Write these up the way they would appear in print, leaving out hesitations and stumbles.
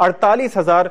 48,000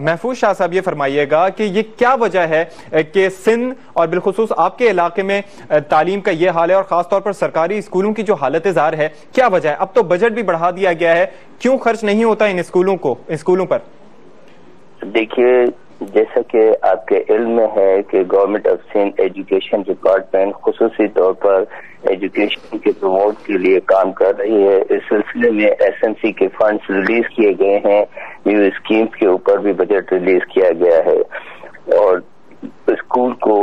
محفوظ شاہ صاحب یہ فرمائیے گا کہ یہ کیا وجہ ہے کہ سندھ اور بالخصوص آپ کے علاقے میں تعلیم کا یہ حال ہے، اور خاص طور پر سرکاری اسکولوں کی جو حالت زار ہے، کیا وجہ ہے؟ اب تو بجٹ بھی بڑھا دیا گیا ہے، کیوں خرچ نہیں ہوتا ان اسکولوں پر؟ دیکھیے، جیسا کہ آپ کے علم میں ہے کہ government of Sindh education department خصوصی طور پر ایجوکیشن کے پروموٹ کے لیے کام کر رہی ہے۔ اس سلسلے میں ایس ایم سی کے فنڈز ریلیز کیے گئے ہیں، نیو اسکیمز کے اوپر بھی بجٹ ریلیز کیا گیا ہے، اور اسکول کو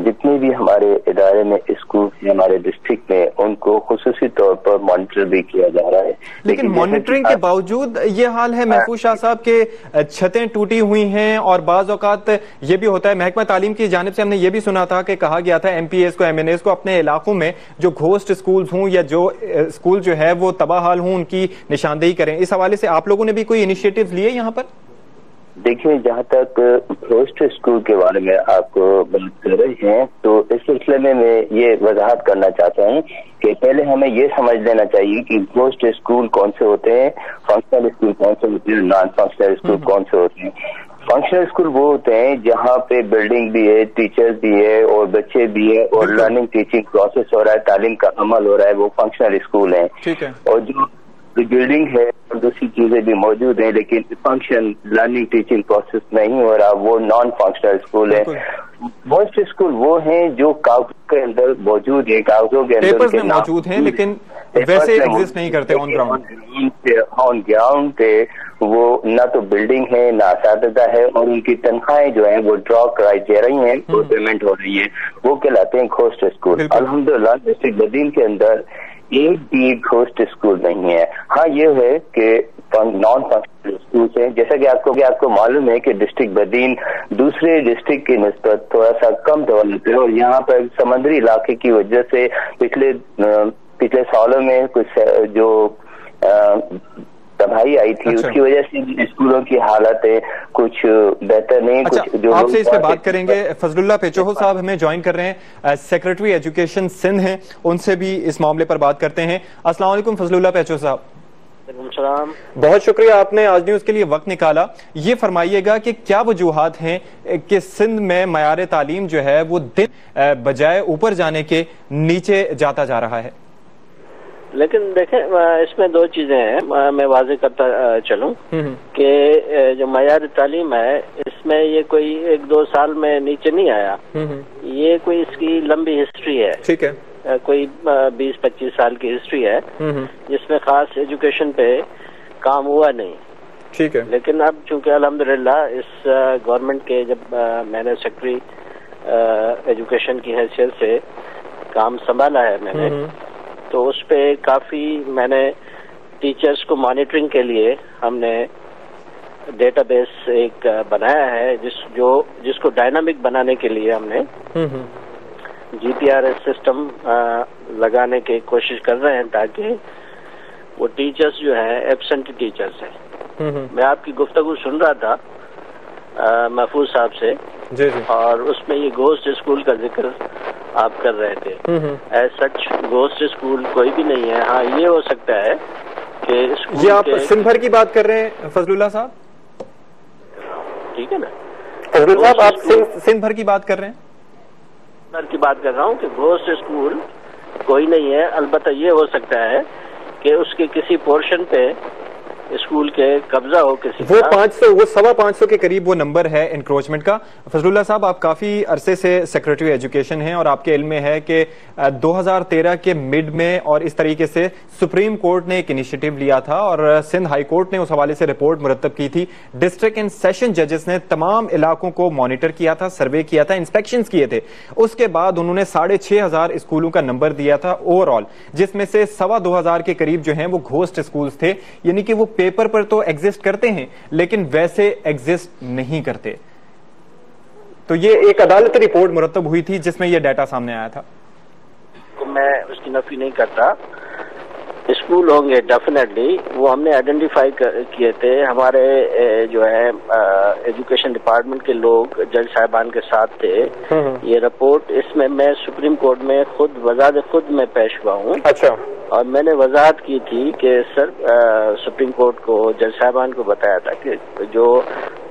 جتنے بھی ہمارے ادارے میں اسکول ہمارے ڈسٹرکٹ میں ان کو خصوصی طور پر مانیٹر بھی کیا جا رہا ہے۔ لیکن مانیٹرنگ کے باوجود یہ حال ہے محفوظ شاہ صاحب کہ چھتیں ٹوٹی ہوئی ہیں، اور بعض اوقات یہ بھی ہوتا ہے، محکمہ تعلیم کی جانب سے ہم نے یہ بھی سنا تھا کہ کہا گیا تھا ایم پی ایز کو، ایم این ایز کو اپنے علاقوں میں جو گھوسٹ اسکولز ہوں یا جو اسکول جو ہے وہ تباہ حال ہوں ان کی نشاندہی کریں۔ اس حوالے سے آپ لوگوں نے بھی کوئی انیشیٹو لیے یہاں پر؟ دیکھیں، جہاں تک گھوسٹ اسکول کے بارے میں آپ بات کر رہے ہیں تو اس سلسلے میں یہ وضاحت کرنا چاہتا ہوں کہ پہلے ہمیں یہ سمجھ لینا چاہیے کہ گھوسٹ اسکول کون سے ہوتے ہیں، فنکشنل اسکول کون سے ہوتے ہیں، نان فنکشنل اسکول کون سے ہوتے ہیں۔ فنکشنل اسکول وہ ہوتے ہیں جہاں پہ بلڈنگ بھی ہے، ٹیچرز بھی ہے اور بچے بھی ہے، اور لرننگ ٹیچنگ پروسیس ہو رہا ہے، تعلیم کا عمل ہو رہا ہے، وہ فنکشنل اسکول ہیں۔ اور جو بلڈنگ ہے اور دوسری چیزیں بھی موجود ہیں لیکن فنکشن لرننگ ٹیچنگ پروسیس نہیں ہو رہا، وہ نان فنکشنل اسکول ہے۔ گھوسٹ اسکول وہ ہیں جو کاغذوں کے اندر موجود ہیں، کاغذوں کے اندر موجود ہیں لیکن ویسے ایگزسٹ نہیں کرتے آن گراؤنڈ پہ۔ وہ نہ تو بلڈنگ ہے نہ اساتذہ ہے، اور ان کی تنخواہیں جو ہیں وہ ڈرا کرائی جا رہی ہیں، وہ پیمنٹ ہو رہی ہے، وہ کہلاتے ہیں گھوسٹ اسکول۔ الحمدللہ ڈسٹرکٹ بدین کے اندر ایک بھی گھوسٹ اسکول نہیں ہے۔ ہاں یہ ہے کہ نان فنکشنل اسکولس ہیں، جیسا کہ آپ کو معلوم ہے کہ ڈسٹرکٹ بدین دوسرے ڈسٹرکٹ کی نسبت تھوڑا سا کم ڈیولپ ہے، اور یہاں پر سمندری علاقے کی وجہ سے پچھلے سالوں میں کچھ جو تباہی آئی تھی، اس کی وجہ سے اسکولوں کی حالتیں کچھ بہتر نہیں۔ آپ سے اس پہ بات کریں گے۔ فضل اللہ پیچوہو صاحب ہمیں جوائن کر رہے ہیں، سیکرٹری ایجوکیشن سندھ ہیں، ان سے بھی اس معاملے پر بات کرتے ہیں۔ السلام علیکم فضل اللہ پیچوہو صاحب۔ وعلیکم السلام۔ بہت شکریہ آپ نے آج نیوز کے لیے وقت نکالا۔ یہ فرمائیے گا کہ کیا وجوہات ہیں کہ سندھ میں معیار تعلیم جو ہے وہ دن بجائے اوپر جانے کے نیچے جاتا جا رہا ہے؟ لیکن دیکھیں، اس میں دو چیزیں ہیں، میں واضح کرتا چلوں کہ جو معیار تعلیم ہے اس میں یہ کوئی 1-2 سال میں نیچے نہیں آیا، یہ کوئی اس کی لمبی ہسٹری ہے۔ ٹھیک ہے، کوئی 20-25 سال کی ہسٹری ہے جس میں خاص ایجوکیشن پہ کام ہوا نہیں۔ ٹھیک ہے، لیکن اب چونکہ الحمدللہ اس گورنمنٹ کے جب میں نے سیکرٹری ایجوکیشن کی حیثیت سے کام سنبھالا ہے میں نے، تو اس پہ کافی میں نے ٹیچرز کو مانیٹرنگ کے لیے ہم نے ڈیٹا بیس ایک بنایا ہے، جس کو ڈائنامک بنانے کے لیے ہم نے جی پی آر ایس سسٹم لگانے کی کوشش کر رہے ہیں تاکہ وہ ٹیچرز جو ہیں ایبسنٹ ٹیچرز ہیں۔ میں آپ کی گفتگو سن رہا تھا محفوظ صاحب سے، اور اس میں یہ گھوسٹ اسکول کا ذکر آپ کر رہے تھے۔ ایز سچ گھوسٹ اسکول کوئی بھی نہیں ہے۔ ہاں یہ ہو سکتا ہے کہ یہ آپ سندھ بھر کی بات کر رہے ہیں فضل اللہ صاحب؟ ٹھیک ہے نا، فضل اللہ صاحب آپ سندھ بھر کی بات کر رہے ہیں؟ کی بات کر رہا ہوں کہ گھوسٹ اسکول کوئی نہیں ہے۔ البتہ یہ ہو سکتا ہے کہ اس کے کسی پورشن پہ اسکول کے قبضہ ہو کسی وہ 500 کے قریب وہ نمبر ہے انکروچمنٹ کا۔ فضل اللہ صاحب، آپ کافی عرصے سے سیکرٹری ایجوکیشن ہیں، اور آپ کے علم میں ہے کہ 2013 کے مڈ میں اور اس طریقے سے سپریم کورٹ نے ایک انیشیٹو لیا تھا، اور سندھ ہائی کورٹ نے اس حوالے سے رپورٹ مرتب کی تھی۔ ڈسٹرکٹ اینڈ سیشن ججز نے تمام علاقوں کو مانیٹر کیا تھا، سروے کیا تھا، انسپیکشنز کیے تھے۔ اس کے بعد انہوں نے 6,500 اسکولوں کا نمبر دیا تھا اوور آل، جس میں سے 2,2500 کے قریب جو ہیں وہ گھوسٹ اسکولز تھے، یعنی کہ وہ پیپر پر تو ایگزسٹ کرتے ہیں لیکن ویسے ایگزسٹ نہیں کرتے۔ تو یہ ایک عدالتی رپورٹ مرتب ہوئی تھی جس میں یہ ڈیٹا سامنے آیا تھا۔ میں اس کی نفی نہیں کرتا، اسکول ہوں گے ڈیفینیٹلی، وہ ہم نے آئیڈینٹیفائی کیے تھے۔ ہمارے جو ہے ایجوکیشن ڈپارٹمنٹ کے لوگ جج صاحبان کے ساتھ تھے۔ یہ رپورٹ اس میں سپریم کورٹ میں وضاحت خود میں پیش ہوا ہوں۔ اچھا، اور میں نے وضاحت کی تھی کہ سر سپریم کورٹ کو جج صاحبان کو بتایا تھا کہ جو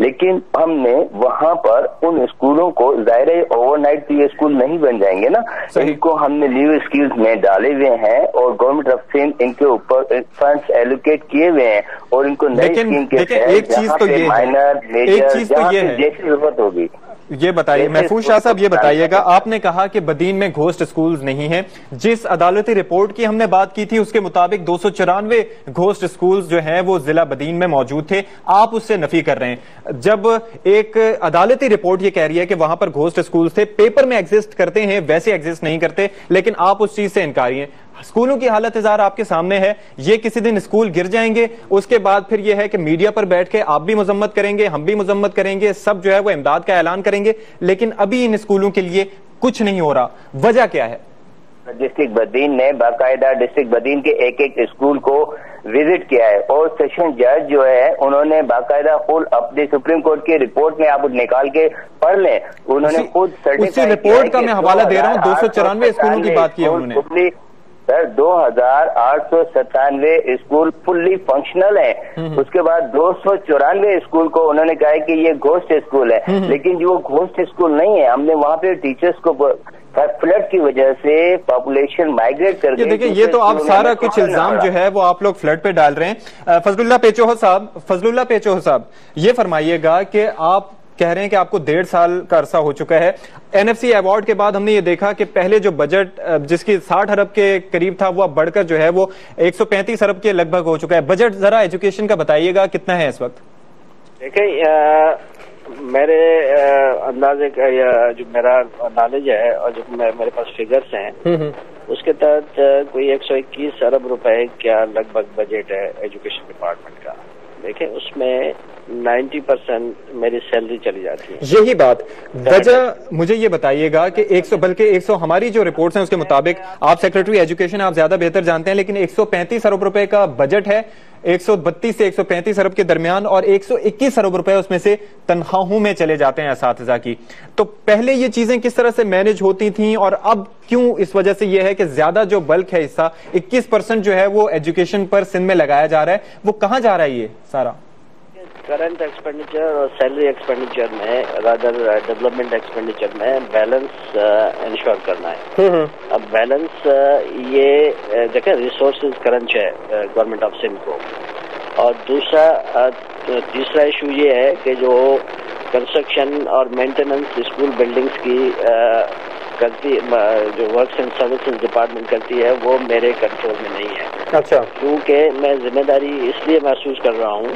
لیکن ہم نے وہاں پر ان اسکولوں کو ظاہر ہے اوور نائٹ تو یہ اسکول نہیں بن جائیں گے نا، ان کو ہم نے لیو اسکیمز میں ڈالے ہوئے ہیں اور گورنمنٹ آف سندھ ان کے اوپر فنڈس ایلوکیٹ کیے ہوئے ہیں اور ان کو نئی اسکیم کے تحت مائنر میجر جہاں پہ جیسی ضرورت ہوگی. یہ بتائیے محفوظ شاہ صاحب، یہ بتائیے گا، آپ نے کہا کہ بدین میں گھوسٹ اسکولز نہیں ہیں. جس عدالتی رپورٹ کی ہم نے بات کی تھی اس کے مطابق 294 گھوسٹ اسکولز جو ہیں وہ ضلع بدین میں موجود تھے. آپ اس سے نفی کر رہے ہیں، جب ایک عدالتی رپورٹ یہ کہہ رہی ہے کہ وہاں پر گھوسٹ اسکولز تھے، پیپر میں ایگزسٹ کرتے ہیں ویسے ایگزسٹ نہیں کرتے، لیکن آپ اس چیز سے انکاری ہیں. اسکولوں کی حالت اظہار آپ کے سامنے ہے، یہ کسی دن اسکول گر جائیں گے، اس کے بعد پھر یہ ہے کہ میڈیا پر بیٹھ کے آپ بھی مذمت کریں گے، ہم بھی مذمت کریں گے، سب جو ہے وہ امداد کا اعلان کریں گے، لیکن ابھی ان اسکولوں کے لیے کچھ نہیں ہو رہا. وجہ کیا ہے؟ ڈسٹرکٹ بدین نے باقاعدہ ڈسٹرکٹ بدین کے ایک ایک اسکول کو وزٹ کیا ہے اور سیشن جج جو ہے انہوں نے باقاعدہ خود اپنی سپریم کورٹ کی رپورٹ میں آپ نکال کے پڑھ لیں، انہوں نے خود اسی رپورٹ کا میں حوالہ دے رہا ہوں. 294 اسکولوں کی بات کی ہے انہوں نے سر. 2897 اسکول فلی فنکشنل ہیں. اس کے بعد 294 اسکول کو انہوں نے کہا کہ یہ گھوسٹ اسکول ہے، لیکن جو گھوسٹ اسکول نہیں ہے، ہم نے وہاں پہ ٹیچرز کو فلڈ کی وجہ سے پاپولیشن مائگریٹ کر گئی. دیکھیں یہ تو آپ سارا کچھ الزام جو ہے وہ آپ لوگ فلڈ پہ ڈال رہے ہیں. فضل اللہ پیچوہ صاحب یہ فرمائیے گا کہ آپ کہہ رہے ہیں کہ آپ کو 1.5 سال کا عرصہ ہو چکا ہے. NFC ایوارڈ کے بعد ہم نے یہ دیکھا کہ پہلے جو بجٹ جس کی 60 ارب کے قریب تھا وہ اب بڑھ کر جو ہے وہ 135 ارب کے لگ بھگ ہو چکا ہے. بجٹ ذرا ایجوکیشن کا بتائیے گا کتنا ہے اس وقت؟ دیکھیں میرے اندازے کا جو میرا نالج ہے اور جو میرے پاس فگرز ہیں اس کے تحت کوئی 121 ارب روپے کا لگ بھگ بجٹ ہے ایجوکیشن ڈپارٹمنٹ کا. دیکھیں اس میں 90% میری سیلری چلی جاتی ہے. یہی بات وجہ مجھے یہ بتائیے گا کہ 100 ہماری جو رپورٹس ہیں اس کے مطابق آپ سیکرٹری ایجوکیشن آپ زیادہ بہتر جانتے ہیں، لیکن 135 ارب روپے کا بجٹ ہے، 132 سے 135 ارب کے درمیان، اور 121 ارب روپے اس میں سے تنخواہوں میں چلے جاتے ہیں اساتذہ کی. تو پہلے یہ چیزیں کس طرح سے مینج ہوتی تھیں اور اب کیوں اس وجہ سے یہ ہے کہ زیادہ جو بلک ہے حصہ 21% جو ہے وہ ایجوکیشن پر سندھ میں لگایا جا رہا ہے، وہ کہاں جا رہا ہے یہ سارا؟ کرنٹ ایکسپینڈیچر اور سیلری ایکسپینڈیچر میں رادر ڈیولپمنٹ ایکسپینڈیچر میں بیلنس انشور کرنا ہے. اب بیلنس یہ دیکھیں ریسورسز کرنچ ہے گورنمنٹ آف سندھ کو. اور تیسرا ایشو یہ ہے کہ جو کنسٹرکشن اور مینٹیننس اسکول بلڈنگز کی کرتی جو ورکس اینڈ سروسز ڈپارٹمنٹ کرتی ہے وہ میرے کنٹرول میں نہیں ہے. اچھا. کیونکہ میں ذمہ داری اس لیے محسوس کر رہا ہوں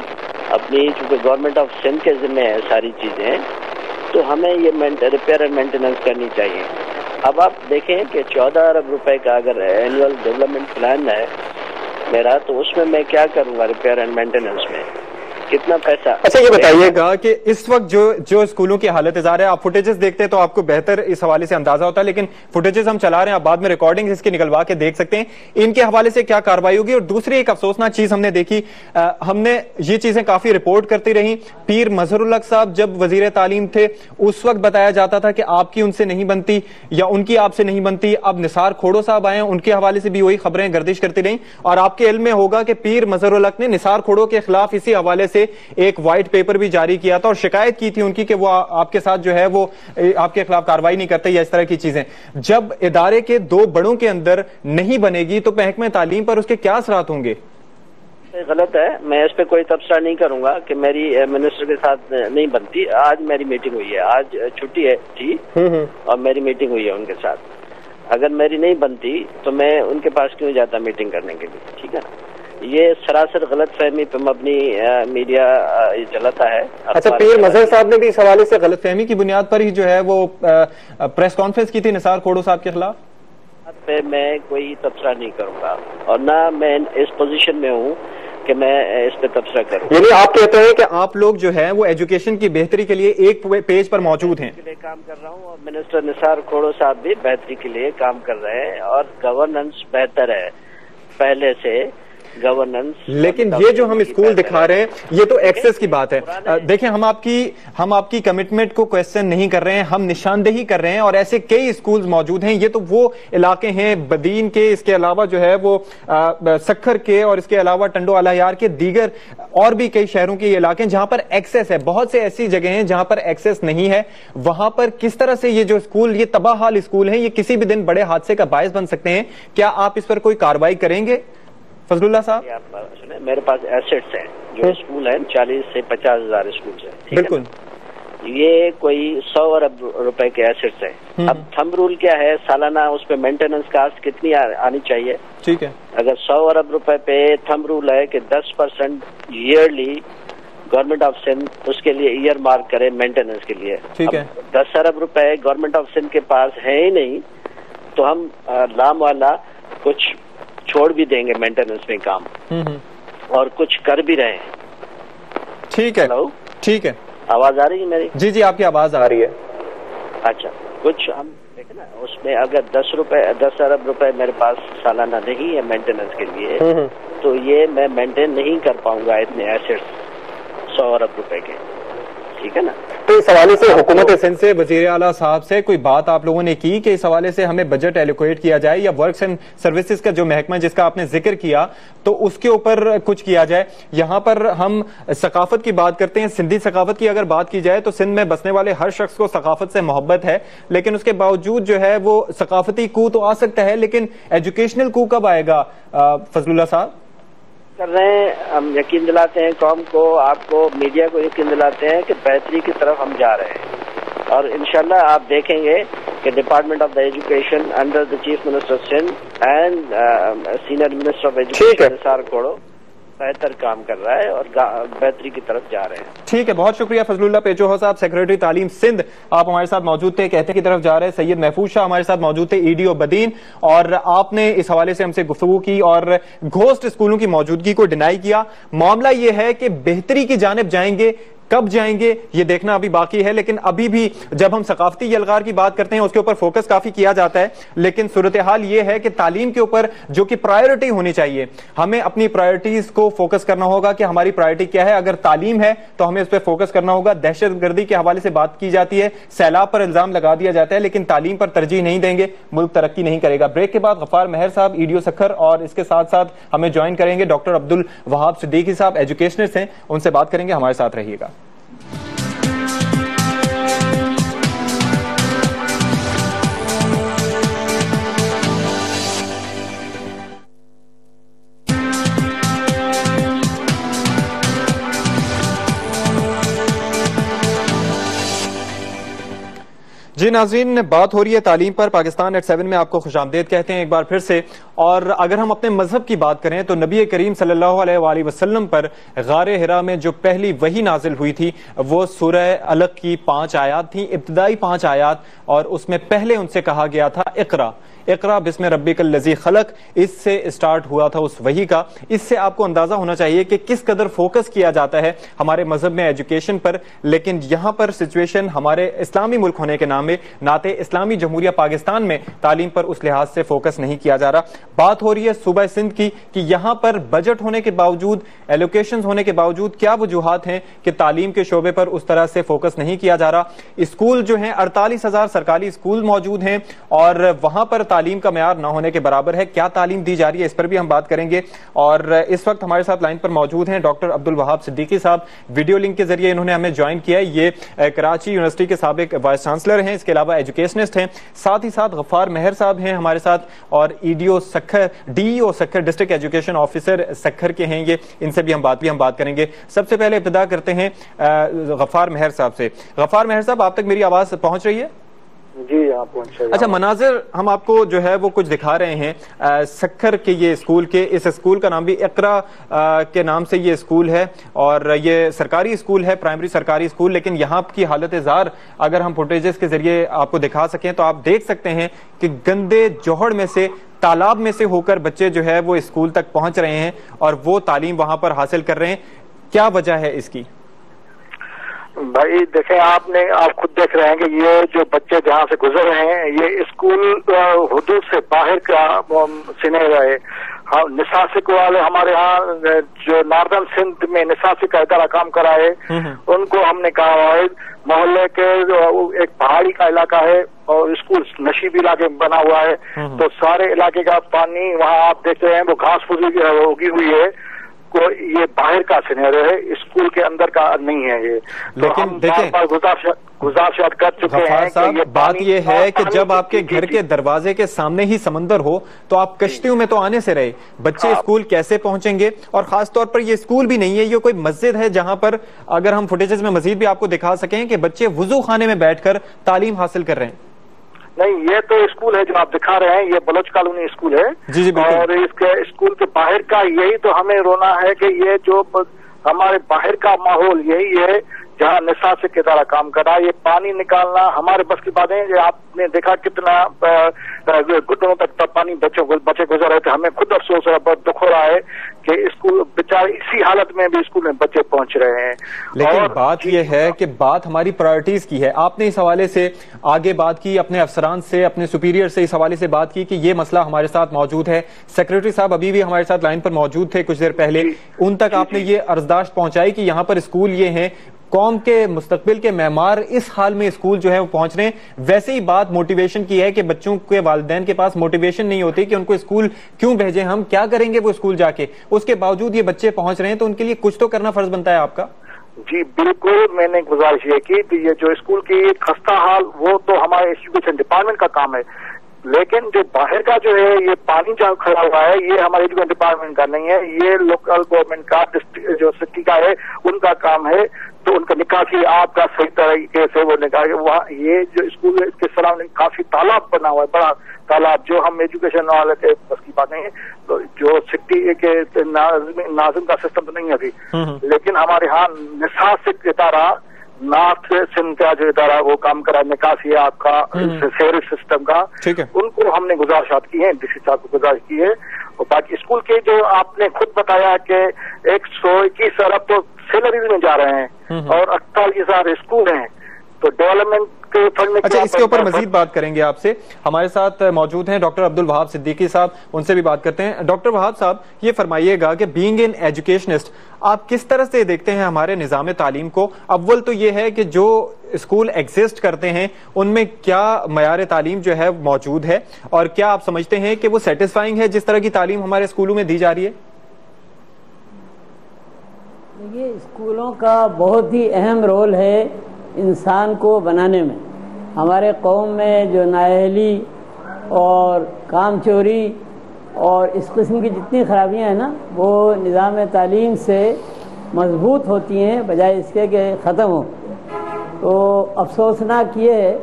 اپنی، چونکہ گورنمنٹ آف سندھ کے ذمہ ہے ساری چیزیں، تو ہمیں یہ ریپیئر اینڈ مینٹیننس کرنی چاہیے. اب آپ دیکھیں کہ 14 ارب روپے کا اگر اینوئل ڈیولپمنٹ پلان ہے میرا، تو اس میں کیا کروں گا ریپیئر اینڈ مینٹیننس میں کتنا پیسہ؟ اچھا یہ بتائیے گا کہ اس وقت جو اسکولوں کی حالت اظہار ہے، آپ فوٹیجز دیکھتے ہیں تو آپ کو بہتر اس حوالے سے اندازہ ہوتا ہے، لیکن فوٹیجز ہم چلا رہے ہیں، آپ بعد میں ریکارڈنگ اس کی نکلوا کے دیکھ سکتے ہیں ان کے حوالے سے کیا کارروائی ہوگی. اور دوسری ایک افسوسناک چیز ہم نے دیکھی، ہم نے یہ چیزیں کافی رپورٹ کرتی رہی. پیر مظہر الحق صاحب جب وزیر تعلیم تھے اس وقت بتایا جاتا تھا کہ آپ کی ان سے نہیں بنتی یا ان کی آپ سے نہیں بنتی. اب نثار کھوڑو صاحب آئے ہیں، ان کے حوالے سے بھی وہی خبریں گردش کرتی رہیں، اور آپ کے علم میں ہوگا کہ پیر مظہر الحق نے نثار کھوڑو کے خلاف اسی حوالے سے ایک وائٹ پیپر بھی جاری کیا تھا اور شکایت کی تھی ان کی کہ وہ آپ کے ساتھ جو ہے وہ آپ کے خلاف کارروائی نہیں کرتے یا اس طرح کی چیزیں. جب ادارے کے 2 بڑوں کے اندر نہیں بنے گی تو محکمہ تعلیم پر اس کے کیا اثرات ہوں گے؟ غلط ہے، میں اس پہ کوئی تبصرہ نہیں کروں گا کہ میری منسٹر کے ساتھ نہیں بنتی. آج میری میٹنگ ہوئی ہے، آج چھٹی تھی اور میری میٹنگ ہوئی ہے ان کے ساتھ. اگر میری نہیں بنتی تو میں ان کے پاس کیوں جاتا میٹنگ کرنے کے لیے؟ ٹھیک ہے، یہ سراسر غلط فہمی پہ مبنی میڈیا چلاتا ہے. اچھا، پیر مظہر صاحب نے بھی اس حوالے سے غلط فہمی کی بنیاد پر ہی جو ہے وہ پریس کانفرنس کی تھی نثار کھوڑو صاحب کے خلاف. پہ میں کوئی تبصرہ نہیں کروں گا اور نہ میں اس پوزیشن میں ہوں کہ میں اس پہ تبصرہ کروں. یعنی آپ کہتے ہیں کہ آپ لوگ جو ہیں وہ ایجوکیشن کی بہتری کے لیے ایک پیج پر موجود ہیں. کام کر رہا ہوں اور منسٹر نثار کھوڑو صاحب بھی بہتری کے لیے کام کر رہے ہیں اور گورننس بہتر ہے پہلے سے. گورننس. لیکن یہ جو ہم اسکول دکھا رہے ہیں یہ تو ایکسس کی بات ہے. دیکھیں ہم آپ کی کمٹمنٹ کو کویسچن نہیں کر رہے ہیں, ہم نشاندہی کر رہے ہیں, اور ایسے کئی اسکولز موجود ہیں. یہ تو وہ علاقے ہیں بدین کے, اس کے علاوہ جو ہے وہ سکھر کے, اور اس کے علاوہ ٹنڈو الہیار کے, دیگر اور بھی کئی شہروں کے یہ علاقے ہیں جہاں پر ایکسس ہے. بہت سے ایسی جگہ ہیں جہاں پر ایکسس نہیں ہے. وہاں پر کس طرح سے یہ جو اسکول, یہ تباہ حال اسکول ہیں, یہ کسی بھی دن بڑے حادثے کا باعث بن سکتے ہیں. کیا آپ اس پر کوئی کارروائی کریں گے فضل اللہ صاحب؟ میرے پاس ایسٹس ہیں, جو اسکول ہیں 40 سے 50 ہزار اسکول ہیں. بالکل, یہ کوئی 100 ارب روپے کے ایسٹس ہیں. اب تھمب رول کیا ہے, سالانہ اس پہ مینٹیننس کاسٹ کتنی آنی چاہیے؟ ٹھیک ہے, اگر 100 ارب روپے پہ تھمب رول ہے کہ 10% ایئرلی گورنمنٹ آف سندھ اس کے لیے ایئر مارک کرے مینٹیننس کے لیے. ٹھیک ہے, 10 ارب روپے گورنمنٹ آف سندھ کے پاس ہے ہی نہیں, تو ہم لام والا کچھ چھوڑ بھی دیں گے مینٹیننس میں کام, اور کچھ کر بھی رہے ہیں. ٹھیک ہے, ٹھیک ہے, آواز آ رہی ہے میری؟ جی آپ کی آواز آ رہی ہے. اچھا, کچھ ہم دیکھیں نا اس میں اگر 10 ارب روپے میرے پاس سالانہ نہیں ہے مینٹیننس کے لیے, تو یہ میں مینٹین نہیں کر پاؤں گا اتنے ایسٹس 100 ارب روپے کے. ٹھیک ہے نا. تو اس حوالے سے حکومت سندھ سے, وزیر اعلیٰ صاحب سے کوئی بات آپ لوگوں نے کی کہ اس حوالے سے ہمیں بجٹ ایلوکیٹ کیا جائے, یا ورکس اینڈ سروسز کا جو محکمہ جس کا آپ نے ذکر کیا تو اس کے اوپر کچھ کیا جائے؟ یہاں پر ہم ثقافت کی بات کرتے ہیں, سندھی ثقافت کی اگر بات کی جائے تو سندھ میں بسنے والے ہر شخص کو ثقافت سے محبت ہے, لیکن اس کے باوجود جو ہے وہ ثقافتی کو تو آ سکتا ہے, لیکن ایجوکیشنل کو کب آئے گا فضل اللہ صاحب؟ کر رہے ہیں, ہم یقین دلاتے ہیں قوم کو, آپ کو, میڈیا کو یقین دلاتے ہیں کہ بہتری کی طرف ہم جا رہے ہیں, اور انشاءاللہ آپ دیکھیں گے کہ department of the education under the chief minister Sindh and senior minister of education Nisar Khuhro بہتر کام کر رہا ہے اور بہتری کی طرف جا رہے ہیں. ٹھیک ہے, بہت شکریہ فضل اللہ پیچوہا صاحب, سیکریٹری تعلیم سندھ, آپ ہمارے ساتھ موجود تھے. کہتے کی طرف جا رہے ہیں. سید محفوظ شاہ ہمارے ساتھ موجود تھے, EDO بدین, اور آپ نے اس حوالے سے ہم سے گفتگو کی اور گھوسٹ اسکولوں کی موجودگی کو ڈینائی کیا. معاملہ یہ ہے کہ بہتری کی جانب جائیں گے, کب جائیں گے یہ دیکھنا ابھی باقی ہے, لیکن ابھی بھی جب ہم ثقافتی یلغار کی بات کرتے ہیں اس کے اوپر فوکس کافی کیا جاتا ہے, لیکن صورتحال یہ ہے کہ تعلیم کے اوپر جو کہ پرائیورٹی ہونی چاہیے, ہمیں اپنی پرائیورٹیز کو فوکس کرنا ہوگا کہ ہماری پرائیورٹی کیا ہے. اگر تعلیم ہے تو ہمیں اس پہ فوکس کرنا ہوگا. دہشت گردی کے حوالے سے بات کی جاتی ہے, سیلاب پر الزام لگا دیا جاتا ہے, لیکن تعلیم پر ترجیح نہیں دیں گے, ملک ترقی نہیں کرے گا. بریک کے بعد غفار مہر صاحب EDO سکھر, اور اس کے ساتھ ساتھ ہمیں جوائن کریں گے ڈاکٹر عبدالوہاب صدیقی صاحب, ایجوکیشنسٹ ہیں, ان سے بات کریں گے. ہمارے ساتھ رہیے گا. جی ناظرین, بات ہو رہی ہے تعلیم پر. پاکستان ایٹ 7 میں آپ کو خوش آمدید کہتے ہیں ایک بار پھر سے. اور اگر ہم اپنے مذہب کی بات کریں تو نبی کریم صلی اللہ علیہ وآلہ وسلم پر غار حرا میں جو پہلی وحی نازل ہوئی تھی وہ سورہ علق کی 5 آیات تھیں, ابتدائی 5 آیات, اور اس میں پہلے ان سے کہا گیا تھا اقرا, اقرا بسم ربک الذی خلق, اس سے اسٹارٹ ہوا تھا اس وحی کا. اس سے آپ کو اندازہ ہونا چاہیے کہ کس قدر فوکس کیا جاتا ہے ہمارے مذہب میں ایجوکیشن پر, لیکن یہاں پر سچویشن ہمارے اسلامی ملک ہونے کے نام میں, نعت اسلامی جمہوریہ پاکستان میں تعلیم پر اس لحاظ سے فوکس نہیں کیا جا رہا. بات ہو رہی ہے صوبہ سندھ کی کہ یہاں پر بجٹ ہونے کے باوجود, ایلوکیشنز ہونے کے باوجود کیا وجوہات ہیں کہ تعلیم کے شعبے پر اس طرح سے فوکس نہیں کیا جا رہا. اسکول جو ہیں 48,000 سرکاری اسکول موجود ہیں, اور وہاں پر تعلیم کا معیار نہ ہونے کے برابر ہے. کیا تعلیم دی جا رہی ہے اس پر بھی ہم بات کریں گے. اور اس وقت ہمارے ساتھ لائن پر موجود ہیں ڈاکٹر عبدالوہاب صدیقی صاحب, ویڈیو لنک کے ذریعے انہوں نے ہمیں جوائن کیا ہے. یہ کراچی یونیورسٹی کے سابق وائس چانسلر ہیں, اس کے علاوہ ایجوکیشنسٹ ہیں. ساتھ ہی ساتھ غفار مہر صاحب ہیں ہمارے ساتھ, اور EDO Sukkur, DEO Sukkur, district education officer Sukkur کے ہیں یہ, ان سے بھی ہم بات کریں گے. سب سے پہلے ابتدا کرتے ہیں غفار مہر صاحب سے. غفار مہر صاحب, آپ تک میری آواز پہنچ رہی ہے؟ جی آپ پہنچ رہے ہیں. اچھا, مناظر ہم آپ کو جو ہے وہ کچھ دکھا رہے ہیں سکھر کے یہ اسکول کے. اس اسکول کا نام بھی اقرا کے نام سے یہ اسکول ہے, اور یہ سرکاری اسکول ہے, پرائمری سرکاری اسکول, لیکن یہاں کی حالت زار اگر ہم فوٹیجز کے ذریعے آپ کو دکھا سکیں تو آپ دیکھ سکتے ہیں کہ گندے جوہڑ میں سے, تالاب میں سے ہو کر بچے جو ہے وہ اسکول تک پہنچ رہے ہیں اور وہ تعلیم وہاں پر حاصل کر رہے ہیں. کیا وجہ ہے اس کی؟ بھائی دیکھیں, آپ خود دیکھ رہے ہیں کہ یہ جو بچے جہاں سے گزر رہے ہیں یہ اسکول حدود سے باہر کا سینیریا ہے. نساسک والے ہمارے ہاں جو ناردرن سندھ میں نساسک کا ادارہ کام کرا ہے، ان کو ہم نے کہا ہے محلے کے ایک پہاڑی کا علاقہ ہے اور اسکول نشیبی علاقے میں بنا ہوا ہے، تو سارے علاقے کا پانی وہاں آپ دیکھ رہے ہیں وہ گھاس پھوس اگی ہوئی ہے، یہ باہر کا سینیریو ہے، اسکول کے اندر کا نہیں ہے یہ. لیکن دیکھیں گزارشات کر چکے ہیں صاحب، بات یہ ہے کہ جب آپ کے گھر کے دروازے کے سامنے ہی سمندر ہو تو آپ کشتیوں میں تو آنے سے رہے، بچے اسکول کیسے پہنچیں گے؟ اور خاص طور پر یہ اسکول بھی نہیں ہے، یہ کوئی مسجد ہے جہاں پر اگر ہم فوٹیجز میں مزید بھی آپ کو دکھا سکیں کہ بچے وضو خانے میں بیٹھ کر تعلیم حاصل کر رہے ہیں. نہیں، یہ تو اسکول ہے جو آپ دکھا رہے ہیں، یہ بلوچ کالونی اسکول ہے. جی اور اس کے اسکول کے باہر کا یہی تو ہمیں رونا ہے کہ یہ جو ہمارے باہر کا ماحول یہی ہے جہاں نساسک کے ادارہ کام کر رہا ہے. یہ پانی نکالنا ہمارے بس کی بات ہے. آپ نے دیکھا کتنا گھٹنوں تک پانی بچے گزر رہے تھے. ہمیں خود افسوس ہے، بہت دکھ ہو رہا ہے کہ اسکول بیچارے اسی حالت میں بھی اسکول میں بچے پہنچ رہے ہیں. لیکن بات یہ ہے کہ بات ہماری پرائرٹیز کی ہے. آپ نے اس حوالے سے آگے بات کی، اپنے افسران سے، اپنے سپیریئر سے اس حوالے سے بات کی کہ یہ مسئلہ ہمارے ساتھ موجود ہے. سیکریٹری صاحب ابھی بھی ہمارے ساتھ لائن پر موجود تھے کچھ دیر پہلے، ان تک آپ نے یہ عرضداشت پہنچائی کہ یہاں پر اسکول یہ ہیں، قوم کے مستقبل کے معمار اس حال میں اسکول جو ہے وہ پہنچ رہے ہیں. ویسے ہی بات موٹیویشن کی ہے کہ بچوں کے والدین کے پاس موٹیویشن نہیں ہوتی کہ ان کو اسکول کیوں بھیجیں، ہم کیا کریں گے وہ اسکول جا کے. اس کے باوجود یہ بچے پہنچ رہے ہیں تو ان کے لیے کچھ تو کرنا فرض بنتا ہے آپ کا. جی بالکل، میں نے گزارش یہ کی کہ یہ جو اسکول کی خستہ حال وہ تو ہمارے ایجوکیشن ڈپارٹمنٹ کا کام ہے، لیکن جو باہر کا جو ہے یہ پانی جہاں کھڑا ہوا ہے یہ ہمارے ایجوکیشن ڈپارٹمنٹ کا نہیں ہے، یہ لوکل گورنمنٹ کا جو سٹی کا ہے ان کا کام ہے. تو ان کا نکاسی آپ کا صحیح طریقے سے وہ نکاح وہاں یہ جو اسکول ہے اس کے سراؤنڈنگ کافی تالاب بنا ہوا ہے، بڑا تالاب جو ہم ایجوکیشن والے کے بس کی بات نہیں ہے. تو جو سٹی کے ناظم کا سسٹم تو نہیں ہے ابھی، لیکن ہمارے ہاں نساسک ادارہ نارتھ سندھ کا جو ادارہ وہ کام کرا نکاسی آپ کا سیوریج سسٹم کا، ان کو ہم نے گزارشات کی ہیں، ڈی سی صاحب کو گزارش کی ہے. اور باقی اسکول کے جو آپ نے خود بتایا کہ 121 ارب تو سیلریز میں جا رہے ہیں اور 48,000 اسکول ہیں، تو ڈیولپمنٹ کے فنڈ میں اچھا اس کے اوپر مزید بات کریں گے آپ سے. ہمارے ساتھ موجود ہیں ڈاکٹر عبدالوہاب صدیقی صاحب، ان سے بھی بات کرتے ہیں. ڈاکٹر وہاب صاحب یہ فرمائیے گا کہ بینگ این ایجوکیشنسٹ آپ کس طرح سے دیکھتے ہیں ہمارے نظام تعلیم کو؟ اول تو یہ ہے کہ جو اسکول ایگزسٹ کرتے ہیں ان میں کیا معیار تعلیم جو ہے موجود ہے، اور کیا آپ سمجھتے ہیں کہ وہ سیٹسفائنگ ہے جس طرح کی تعلیم ہمارے اسکولوں میں دی جا رہی ہے؟ یہ اسکولوں کا بہت ہی اہم رول ہے انسان کو بنانے میں. ہمارے قوم میں جو نااہلی اور کام چوری اور اس قسم کی جتنی خرابیاں ہیں نا وہ نظام تعلیم سے مضبوط ہوتی ہیں بجائے اس کے کہ ختم ہو. تو افسوسناک یہ ہے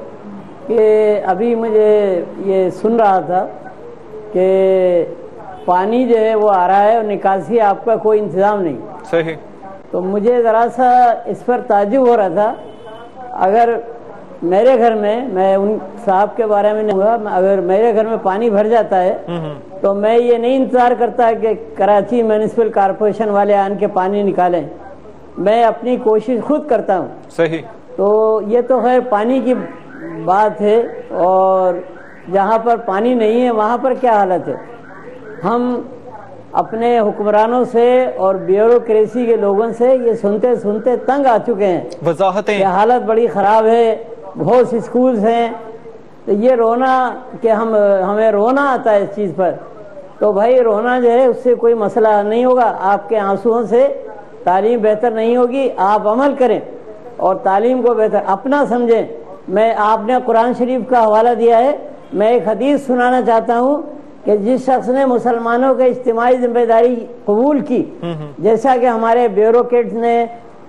کہ ابھی مجھے یہ سن رہا تھا کہ پانی جو ہے وہ آ رہا ہے اور نکاسی آپ کا کوئی انتظام نہیں. صحیح. تو مجھے ذرا سا اس پر تعجب ہو رہا تھا. اگر میرے گھر میں ان صاحب کے بارے میں نہیں ہوا، اگر میرے گھر میں پانی بھر جاتا ہے تو میں یہ نہیں انتظار کرتا کہ کراچی میونسپل کارپوریشن والے آن کے پانی نکالیں، میں اپنی کوشش خود کرتا ہوں. صحیح. تو یہ تو خیر پانی کی بات ہے، اور جہاں پر پانی نہیں ہے وہاں پر کیا حالت ہے. ہم اپنے حکمرانوں سے اور بیوروکریسی کے لوگوں سے یہ سنتے سنتے تنگ آ چکے ہیں، وضاحتیں کہ حالت بڑی خراب ہے، بہت سی اسکولز ہیں. تو یہ رونا کہ ہمیں رونا آتا ہے اس چیز پر، تو بھائی رونا جو ہے اس سے کوئی مسئلہ نہیں ہوگا. آپ کے آنسوؤں سے تعلیم بہتر نہیں ہوگی. آپ عمل کریں اور تعلیم کو بہتر اپنا سمجھیں. آپ نے قرآن شریف کا حوالہ دیا ہے، میں ایک حدیث سنانا چاہتا ہوں کہ جس شخص نے مسلمانوں کے اجتماعی ذمہ داری قبول کی، جیسا کہ ہمارے بیوروکریٹس نے،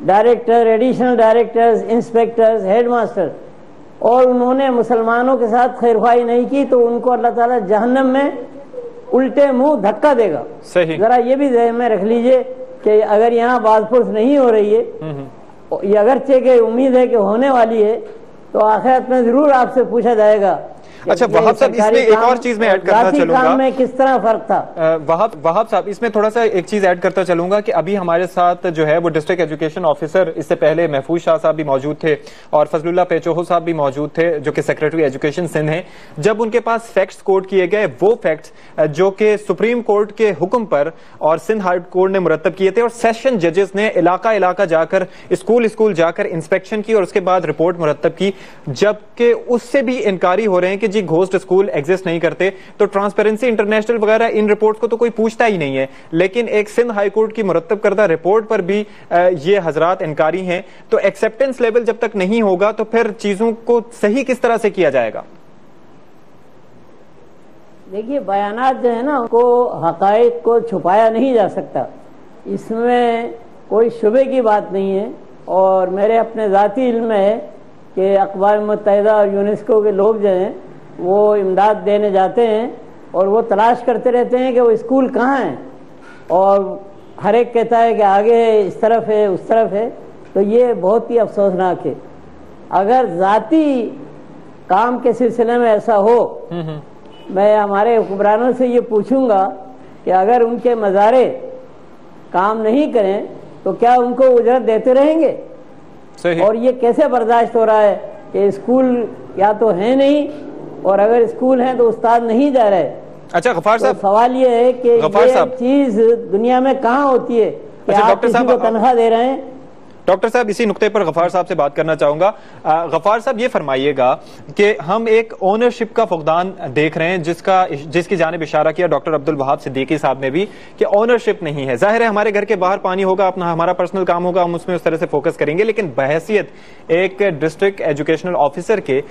director, additional directors, inspectors, headmaster, اور انہوں نے مسلمانوں کے ساتھ خیرخواہی نہیں کی تو ان کو اللہ تعالیٰ جہنم میں الٹے منہ دھکا دے گا. صحیح. ذرا یہ بھی ذہن میں رکھ لیجئے کہ اگر یہاں باز پرس نہیں ہو رہی ہے، یہ اگرچہ کہ امید ہے کہ ہونے والی ہے، تو آخرت میں ضرور آپ سے پوچھا جائے گا اچھا وہاب صاحب اس میں ایک اور چیز میں ایڈ کرتا چلوں گا, میں کس طرح فرق تھا. وہاب صاحب اس میں تھوڑا سا ایک چیز ایڈ کرتا چلوں گا کہ ابھی ہمارے ساتھ جو ہے وہ ڈسٹرکٹ ایجوکیشن آفیسر, اس سے پہلے محفوظ شاہ صاحب بھی موجود تھے اور فضل اللہ پیچوہو صاحب بھی موجود تھے جو کہ سیکریٹری ایجوکیشن سندھ ہیں. جب ان کے پاس فیکٹس کوٹ کیے گئے, وہ فیکٹس جو کہ سپریم کورٹ کے حکم پر اور سندھ ہائی کورٹ نے مرتب کیے تھے اور سیشن ججز نے علاقہ علاقہ جا کر اسکول جا کر انسپیکشن کی اور اس کے بعد رپورٹ مرتب کی, جبکہ اس سے بھی انکاری ہو رہے ہیں کہ جی گھوسٹ اسکول ایگزسٹ نہیں کرتے. تو ٹرانسپیرنسی انٹرنیشنل وغیرہ ان رپورٹ کو تو کوئی پوچھتا ہی نہیں ہے, لیکن ایک سندھ ہائی کورٹ کی مرتب کردہ رپورٹ پر بھی یہ حضرات انکاری ہیں. تو ایکسیپٹنس لیول جب تک نہیں ہوگا تو پھر چیزوں کو صحیح کس طرح سے کیا جائے گا؟ دیکھیے بیانات جو ہے نا کو حقائق کو چھپایا نہیں جا سکتا, اس میں کوئی شبے کی بات نہیں ہے. اور میرے اپنے ذاتی علم میں ہے کہ اقوام متحدہ اور یونیسکو کے لوگ جو ہیں وہ امداد دینے جاتے ہیں اور وہ تلاش کرتے رہتے ہیں کہ وہ اسکول کہاں ہیں, اور ہر ایک کہتا ہے کہ آگے ہے, اس طرف ہے, اس طرف ہے. تو یہ بہت ہی افسوسناک ہے. اگر ذاتی کام کے سلسلے میں ایسا ہو, میں ہمارے حکمرانوں سے یہ پوچھوں گا کہ اگر ان کے مزارے کام نہیں کریں تو کیا ان کو اجرت دیتے رہیں گے؟ اور یہ کیسے برداشت ہو رہا ہے کہ اسکول یا تو ہیں نہیں, اور اگر اسکول ہیں تو استاد نہیں جا رہے. اچھا غفار صاحب, سوال یہ ہے کہ یہ چیز دنیا میں کہاں ہوتی ہے کہ آپ کسی کو تنخواہ دے رہے ہیں. ڈاکٹر صاحب اسی نقطے پر غفار صاحب سے بات کرنا چاہوں گا. غفار صاحب یہ فرمائیے گا کہ ہم ایک اونرشپ کا فقدان دیکھ رہے ہیں جس کی جانب اشارہ کیا ڈاکٹر عبدالوہاب صدیقی صاحب نے بھی, کہ اونرشپ نہیں ہے. ظاہر ہے ہمارے گھر کے باہر پانی ہوگا, اپنا ہمارا پرسنل کام ہوگا, ہم اس میں اس طرح سے فوکس کریں گے, لیکن بحیثیت ایک ڈسٹرکٹ ایجوکیشنل آفیسر کے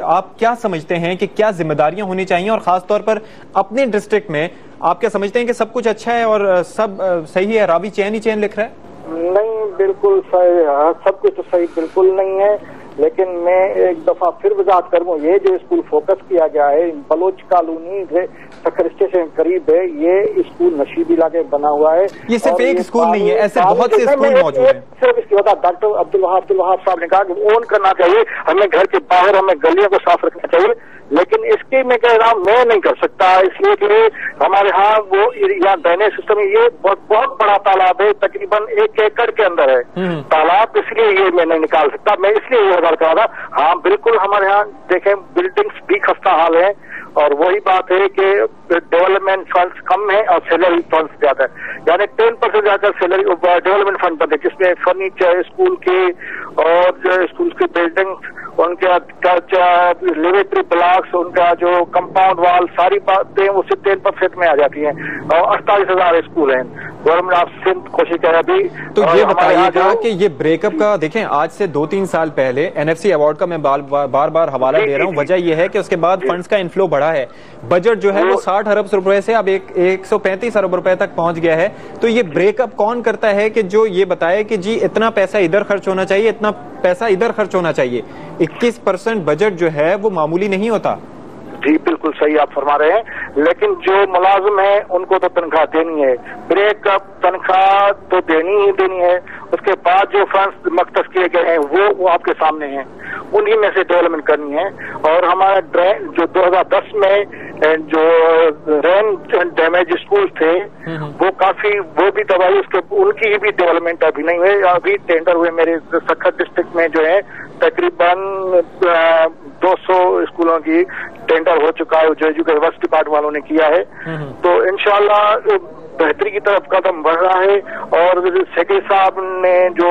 آپ کیا سمجھتے ہیں کہ کیا ذمہ داریاں ہونی چاہیے, اور خاص طور پر اپنے ڈسٹرکٹ میں آپ کیا سمجھتے ہیں کہ سب کچھ اچھا ہے اور سب صحیح ہے, راوی چین ہی چین لکھ رہا ہے؟ نہیں, بالکل صحیح, سب کچھ تو صحیح بالکل نہیں ہے. لیکن میں ایک دفعہ پھر وضاحت کروں, یہ جو اسکول فوکس کیا گیا ہے بلوچ کالونی سے سکھر اسٹیشن قریب ہے, یہ اسکول نشیب علاقے بنا ہوا ہے. یہ صرف ایک اسکول نہیں ہے, ایسے بہت سے اسکول موجود ہیں. صرف اس کی وجہ ڈاکٹر عبدالوہاب صاحب نے کہا کہ اون کرنا چاہیے, ہمیں گھر کے باہر ہمیں گلیوں کو صاف رکھنا چاہیے, لیکن اس کی میں کہہ رہا ہوں میں نہیں کر سکتا, اس لیے کہ ہمارے ہاں وہ یہاں ڈرینیج سسٹم, یہ بہت بڑا تالاب ہے, تقریباً 1 ایکڑ کے اندر ہے تالاب, اس لیے یہ میں نہیں نکال سکتا. میں اس لیے یہ وضاحت کر رہا تھا. ہاں بالکل ہمارے ہاں دیکھیں بلڈنگس بھی خستہ حال ہیں, اور وہی بات ہے کہ ڈیولپمنٹ فنڈز کم ہیں اور سیلری فنڈز زیادہ ہے, یعنی 10% زیادہ سیلری ڈیولپمنٹ فنڈ بنتے جس میں فرنیچر اسکول کے اور جو اسکول کی بلڈنگ, ان کا لیبریٹری بلاکس, ان کا جو کمپاؤنڈ وال, ساری باتیں اس سے 10% میں آ جاتی ہیں, اور 48,000 اسکول ہیں. گورنمنٹ آف سندھ کوشش کر رہی. تو یہ بتائیے گا کہ یہ بریک اپ کا دیکھیں آج سے 2-3 سال پہلے NFC ایوارڈ کا میں بار بار حوالہ دے رہا ہوں, وجہ یہ ہے کہ اس کے بعد فنڈز کا انفلو بڑھا ہے, بجٹ جو ہے وہ 60 ارب روپے سے اب 135 ارب روپے تک پہنچ گیا ہے. تو یہ بریک اپ کون کرتا ہے کہ جو یہ بتائے کہ جی اتنا پیسہ ادھر خرچ ہونا چاہیے, اتنا پیسہ ادھر خرچ ہونا چاہیے؟ 21% بجٹ جو ہے وہ معمولی نہیں ہوتا. جی بالکل صحیح آپ فرما رہے ہیں, لیکن جو ملازم ہیں ان کو تو تنخواہ دینی ہے, بریک اپ تنخواہ تو دینی ہی دینی ہے. اس کے بعد جو فنڈز مختص کیے گئے ہیں وہ آپ کے سامنے ہیں, انہی میں سے ڈیولپمنٹ کرنی ہے. اور ہمارا ڈرین جو 2010 میں جو رین ڈیمیج اسکول تھے وہ کافی, وہ بھی دوائی ان کی بھی ڈیولپمنٹ ابھی نہیں ہوئی. ابھی ٹینڈر ہوئے میرے سکھر ڈسٹرکٹ میں جو ہے تقریباً 200 اسکولوں کی ٹینڈر ہو چکا ہے جو ایجوکیشن ڈپارٹمنٹ والوں نے کیا ہے. تو انشاءاللہ بہتری کی طرف قدم بڑھ رہا ہے. اور سیکرٹری صاحب نے جو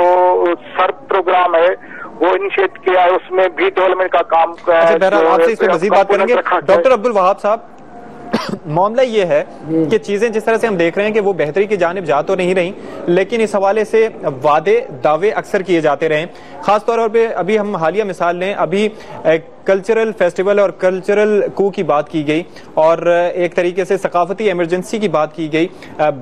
سرپ پروگرام ہے وہ انیشیٹ کیا ہے, اس میں بھی ڈیولپمنٹ کا کام. بہرحال آپ سے اس پہ مزید بات کریں گے. ڈاکٹر عبدالوہاب صاحب, معاملہ یہ ہے کہ چیزیں جس طرح سے ہم دیکھ رہے ہیں کہ وہ بہتری کی جانب جا تو نہیں رہی, لیکن اس حوالے سے وعدے دعوے اکثر کیے جاتے رہے. خاص طور پہ ابھی ہم حالیہ مثال لیں, ابھی کلچرل فیسٹیول اور کلچرل کو کی بات کی گئی, اور ایک طریقے سے ثقافتی ایمرجنسی کی بات کی گئی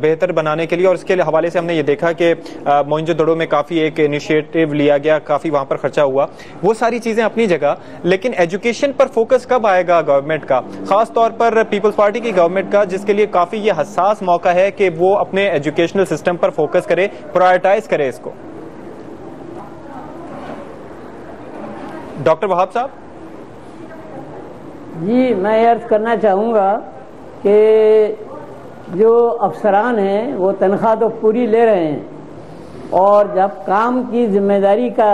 بہتر بنانے کے لیے, اور اس کے حوالے سے ہم نے یہ دیکھا کہ موئنجو دڑو میں کافی ایک انیشیٹو لیا گیا, کافی وہاں پر خرچہ ہوا. وہ ساری چیزیں اپنی جگہ, لیکن ایجوکیشن پر فوکس کب آئے گا گورنمنٹ کا, خاص طور پر پیپلز پارٹی کی گورنمنٹ کا, جس کے لیے کافی یہ حساس موقع ہے کہ وہ اپنے ایجوکیشنل سسٹم پر فوکس کرے, پرائرٹائز کرے اس کو؟ ڈاکٹر وہاب صاحب. جی میں عرض کرنا چاہوں گا کہ جو افسران ہیں وہ تنخواہ تو پوری لے رہے ہیں، اور جب کام کی ذمہ داری کا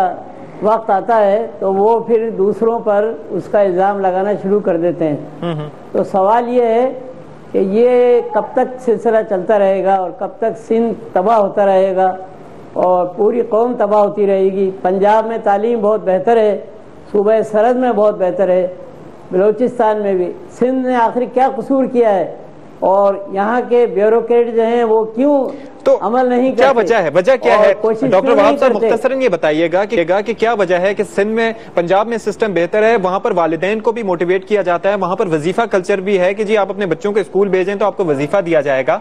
وقت آتا ہے تو وہ پھر دوسروں پر اس کا الزام لگانا شروع کر دیتے ہیں۔ تو سوال یہ ہے کہ یہ کب تک سلسلہ چلتا رہے گا اور کب تک سندھ تباہ ہوتا رہے گا اور پوری قوم تباہ ہوتی رہے گی؟ پنجاب میں تعلیم بہت بہتر ہے، صوبہ سرحد میں بہت بہتر ہے، بلوچستان میں بھی۔ سندھ نے آخر کیا قصور کیا ہے اور یہاں کے بیوروکریٹ جو ہیں وہ کیوں عمل نہیں کرتے؟ کیا وجہ ہے؟ وجہ کیا ہے ڈاکٹر وہاب صاحب؟ مختصراً یہ بتائیے گا کہ کیا وجہ ہے کہ سندھ میں، پنجاب میں سسٹم بہتر ہے، وہاں پر والدین کو بھی موٹیویٹ کیا جاتا ہے، وہاں پر وظیفہ کلچر بھی ہے کہ جی آپ اپنے بچوں کو اسکول بھیجیں تو آپ کو وظیفہ دیا جائے گا،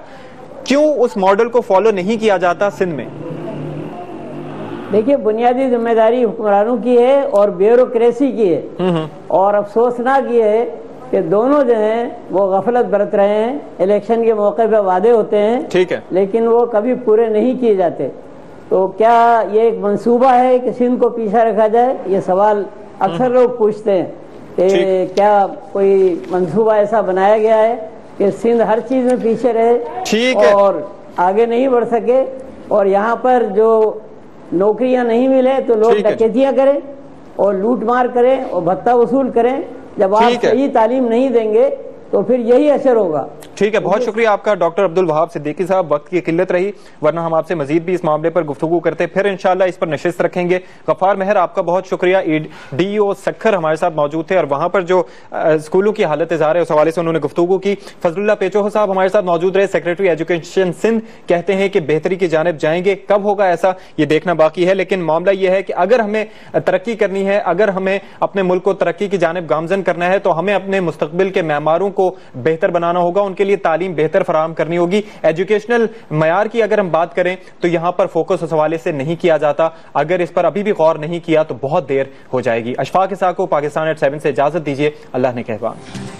کیوں اس ماڈل کو فالو نہیں کیا جاتا سندھ میں؟ دیکھیے، بنیادی ذمہ داری حکمرانوں کی ہے اور بیوروکریسی کی ہے، اور افسوسناک یہ ہے کہ دونوں جو ہیں وہ غفلت برت رہے ہیں۔ الیکشن کے موقع پہ وعدے ہوتے ہیں، ٹھیک ہے، لیکن وہ کبھی پورے نہیں کیے جاتے۔ تو کیا یہ ایک منصوبہ ہے کہ سندھ کو پیچھے رکھا جائے؟ یہ سوال اکثر لوگ پوچھتے ہیں کہ کیا کوئی منصوبہ ایسا بنایا گیا ہے کہ سندھ ہر چیز میں پیچھے رہے اور آگے نہیں بڑھ سکے، اور یہاں پر جو نوکریاں نہیں ملے تو لوگ ڈکیتیاں کریں اور لوٹ مار کریں اور بھتہ وصول کریں؟ جب آپ صحیح تعلیم نہیں دیں گے تو پھر یہی اثر ہوگا۔ ٹھیک ہے، بہت شکریہ آپ کا ڈاکٹر عبدالوہاب صدیقی صاحب۔ وقت کی قلت رہی ورنہ ہم آپ سے مزید بھی اس معاملے پر گفتگو کرتے، پھر انشاءاللہ اس پر نشست رکھیں گے۔ غفار مہر آپ کا بہت شکریہ، ڈی او سکھر ہمارے ساتھ موجود تھے اور وہاں پر جو اسکولوں کی حالت اظہار ہے اس حوالے سے انہوں نے گفتگو کی۔ فضل اللہ پیچوہو صاحب ہمارے ساتھ موجود رہے، سیکریٹری ایجوکیشن سندھ، کہتے ہیں کہ بہتری کی جانب جائیں گے، کب ہوگا ایسا یہ دیکھنا باقی ہے، لیکن معاملہ یہ ہے کہ اگر ہمیں ترقی کرنی ہے، اگر ہمیں اپنے ملک کو ترقی کی جانب گامزن کرنا ہے تو ہمیں اپنے مستقبل کے معیاروں کو بہتر بنانا ہوگا، ان کے لیے تعلیم بہتر فراہم کرنی ہوگی۔ ایجوکیشنل معیار کی اگر ہم بات کریں تو یہاں پر فوکس اس حوالے سے نہیں کیا جاتا، اگر اس پر ابھی بھی غور نہیں کیا تو بہت دیر ہو جائے گی۔ اشفاق اسحاق کو پاکستان@7 سے اجازت دیجیے، اللہ نے کہبان۔